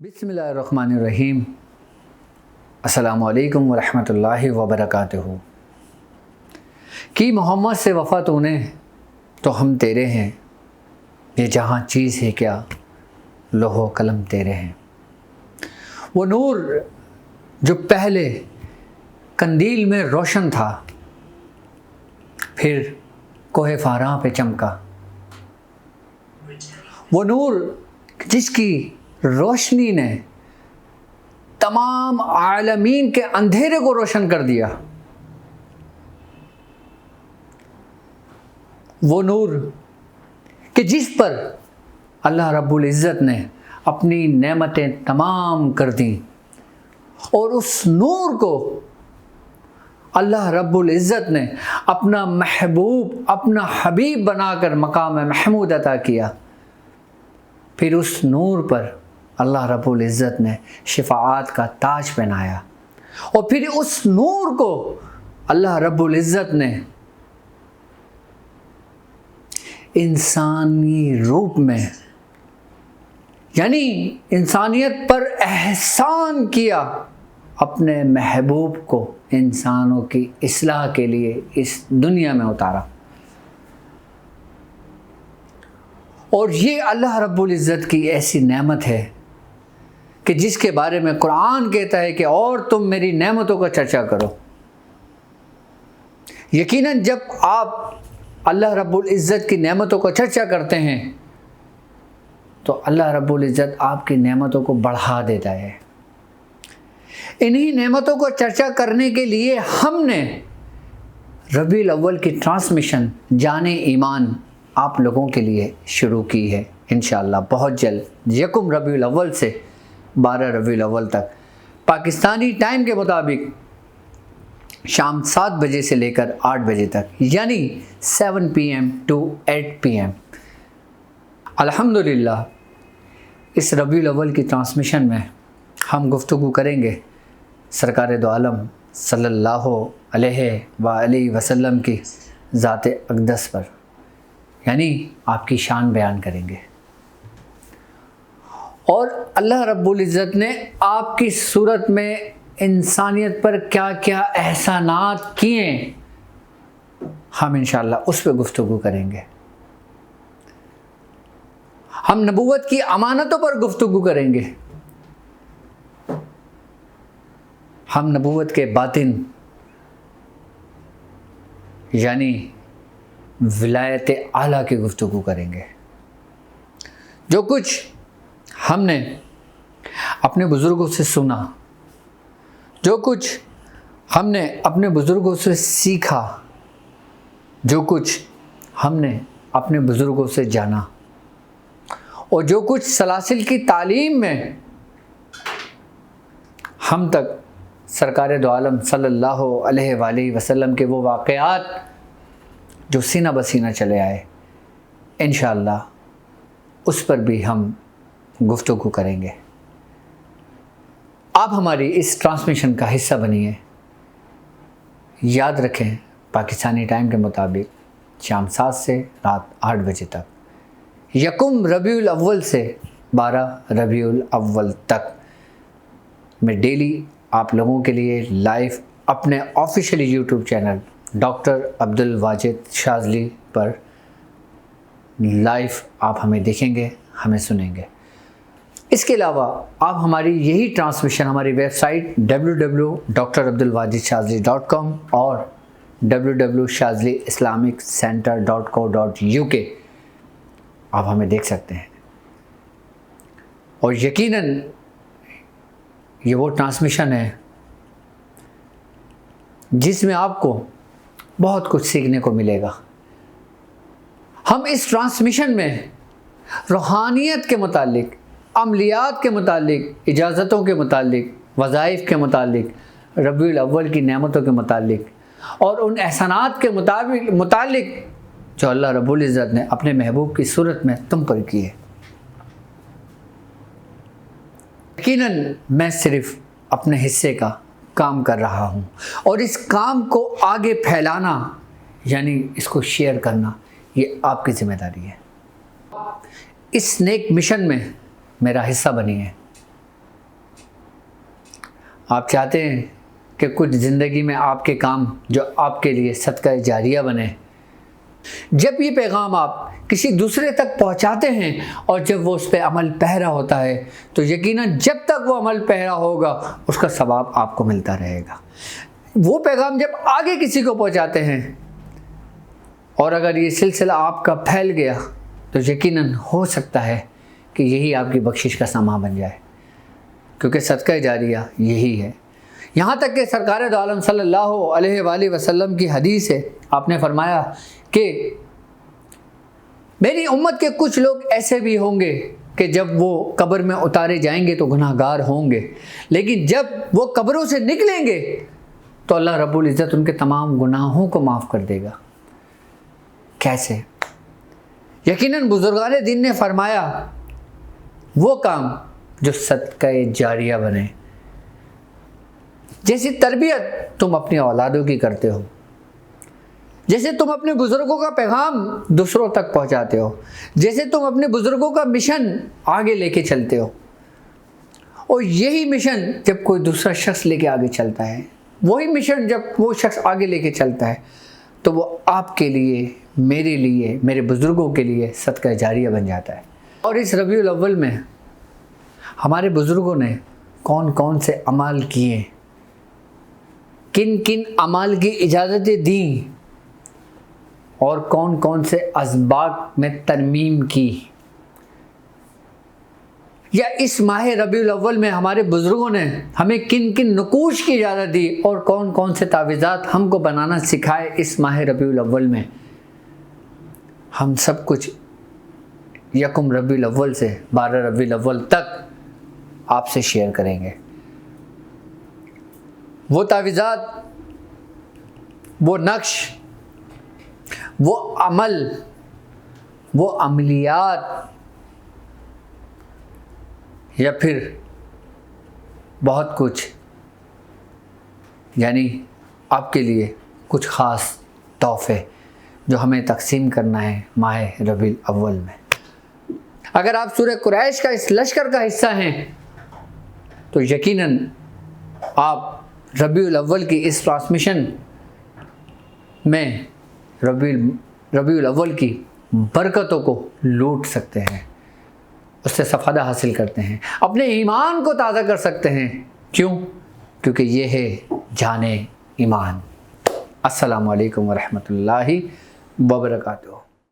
بسم اللہ الرحمن الرحیم۔ السلام علیکم ورحمۃ اللہ وبرکاتہ۔ کی محمد سے وفا تو نے تو ہم تیرے ہیں، یہ جہاں چیز ہے کیا لوح و قلم تیرے ہیں۔ وہ نور جو پہلے قندیل میں روشن تھا، پھر کوہ فاراں پہ چمکا۔ وہ نور جس کی روشنی نے تمام عالمین کے اندھیرے کو روشن کر دیا۔ وہ نور کہ جس پر اللہ رب العزت نے اپنی نعمتیں تمام کر دیں، اور اس نور کو اللہ رب العزت نے اپنا محبوب، اپنا حبیب بنا کر مقام محمود عطا کیا۔ پھر اس نور پر اللہ رب العزت نے شفاعت کا تاج پہنایا، اور پھر اس نور کو اللہ رب العزت نے انسانی روپ میں، یعنی انسانیت پر احسان کیا، اپنے محبوب کو انسانوں کی اصلاح کے لیے اس دنیا میں اتارا۔ اور یہ اللہ رب العزت کی ایسی نعمت ہے کہ جس کے بارے میں قرآن کہتا ہے کہ اور تم میری نعمتوں کا چرچا کرو۔ یقیناً جب آپ اللہ رب العزت کی نعمتوں کا چرچا کرتے ہیں تو اللہ رب العزت آپ کی نعمتوں کو بڑھا دیتا ہے۔ انہی نعمتوں کو چرچا کرنے کے لیے ہم نے ربیع الاول کی ٹرانسمیشن جان ایمان آپ لوگوں کے لیے شروع کی ہے۔ انشاءاللہ بہت جلد 1 ربیع الاول سے 12 ربیع الاول تک پاکستانی ٹائم کے مطابق شام 7 بجے سے لے کر 8 بجے تک، یعنی 7 PM to 8 PM۔ الحمدللہ اس ربیع الاول کی ٹرانسمیشن میں ہم گفتگو کریں گے سرکار دو عالم صلی اللہ علیہ وآلہ وسلم کی ذات اقدس پر، یعنی آپ کی شان بیان کریں گے، اور اللہ رب العزت نے آپ کی صورت میں انسانیت پر کیا کیا احسانات کیے، ہم انشاءاللہ اس پہ گفتگو کریں گے۔ ہم نبوت کی امانتوں پر گفتگو کریں گے، ہم نبوت کے باطن یعنی ولایت اعلیٰ کی گفتگو کریں گے۔ جو کچھ ہم نے اپنے بزرگوں سے سنا، جو کچھ ہم نے اپنے بزرگوں سے سیکھا، جو کچھ ہم نے اپنے بزرگوں سے جانا، اور جو کچھ سلاسل کی تعلیم میں ہم تک سرکار دو عالم صلی اللہ علیہ وآلہ وسلم کے وہ واقعات جو سینہ بسینہ چلے آئے، انشاءاللہ اس پر بھی ہم گفتگو کریں گے۔ آپ ہماری اس ٹرانسمیشن کا حصہ بنیے۔ یاد رکھیں پاکستانی ٹائم کے مطابق شام 7 سے رات 8 بجے تک، 1 ربیع الاول سے 12 ربیع الاول تک میں ڈیلی آپ لوگوں کے لیے لائیو اپنے official YouTube channel doctor Abdul Wajid شاذلی پر لائیو آپ ہمیں دیکھیں گے، ہمیں سنیں گے۔ اس کے علاوہ آپ ہماری یہی ٹرانسمیشن ہماری ویب سائٹ www.drabdulwajidshazli.com اور www.shazliislamiccenter.co.uk آپ ہمیں دیکھ سکتے ہیں۔ اور یقیناً یہ وہ ٹرانسمیشن ہے جس میں آپ کو بہت کچھ سیکھنے کو ملے گا۔ ہم اس ٹرانسمیشن میں روحانیت کے متعلق، عملیات کے متعلق، اجازتوں کے متعلق، وظائف کے متعلق، ربیع الاول کی نعمتوں کے متعلق، اور ان احسانات کے متعلق جو اللہ رب العزت نے اپنے محبوب کی صورت میں تم پر کیے۔ یقیناً میں صرف اپنے حصے کا کام کر رہا ہوں، اور اس کام کو آگے پھیلانا یعنی اس کو شیئر کرنا یہ آپ کی ذمہ داری ہے۔ اس نیک مشن میں میرا حصہ بنی ہے۔ آپ چاہتے ہیں کہ کچھ زندگی میں آپ کے کام جو آپ کے لیے صدقہ جاریہ بنے. جب یہ پیغام آپ کسی دوسرے تک پہنچاتے ہیں اور جب وہ اس پہ عمل پیرا ہوتا ہے تو یقیناً جب تک وہ عمل پیرا ہوگا اس کا ثواب آپ کو ملتا رہے گا. وہ پیغام جب آگے کسی کو پہنچاتے ہیں اور اگر یہ سلسلہ آپ کا پھیل گیا تو یقیناً ہو سکتا ہے کہ یہی آپ کی بخشش کا سامان بن جائے، کیونکہ صدقہ جاریہ یہی ہے. یہاں تک کہ سرکار دو عالم صلی اللہ علیہ وآلہ وسلم کی حدیث ہے، آپ نے فرمایا کہ میری امت کے کچھ لوگ ایسے بھی ہوں گے کہ جب وہ قبر میں اتارے جائیں گے تو گناہ گار ہوں گے، لیکن جب وہ قبروں سے نکلیں گے تو اللہ رب العزت ان کے تمام گناہوں کو معاف کر دے گا. کیسے؟ یقیناً بزرگان دین نے فرمایا وہ کام جو صدقہ جاریہ بنے. جیسی تربیت تم اپنی اولادوں کی کرتے ہو، جیسے تم اپنے بزرگوں کا پیغام دوسروں تک پہنچاتے ہو، جیسے تم اپنے بزرگوں کا مشن آگے لے کے چلتے ہو، اور یہی مشن جب کوئی دوسرا شخص لے کے آگے چلتا ہے، وہی مشن جب وہ شخص آگے لے کے چلتا ہے تو وہ آپ کے لیے، میرے لیے، میرے بزرگوں کے لیے صدقہ جاریہ بن جاتا ہے. اور اس ربیع الاول میں ہمارے بزرگوں نے کون کون سے اعمال کیے، کن کن اعمال کی اجازتیں دیں اور کون کون سے اسباق میں ترمیم کی، یا اس ماہ ربیع الاول میں ہمارے بزرگوں نے ہمیں کن کن نقوش کی اجازت دی اور کون کون سے تعویذات ہم کو بنانا سکھائے اس ماہ ربیع الاول میں، ہم سب کچھ یکم ربیع الاول سے 12 ربیع الاول تک آپ سے شیئر کریں گے. وہ تعویذات، وہ نقش، وہ عمل، وہ عملیات، یا پھر بہت کچھ، یعنی آپ کے لیے کچھ خاص تحفے جو ہمیں تقسیم کرنا ہے ماہ ربیع الاول میں. اگر آپ سورہ قریش کا اس لشکر کا حصہ ہیں تو یقیناً آپ ربیع الاول کی اس ٹرانسمیشن میں ربیع الاول کی برکتوں کو لوٹ سکتے ہیں، اس سے استفادہ حاصل کرتے ہیں، اپنے ایمان کو تازہ کر سکتے ہیں. کیوں؟ کیونکہ یہ ہے جان ایمان. السلام علیکم ورحمۃ اللہ وبرکاتہ.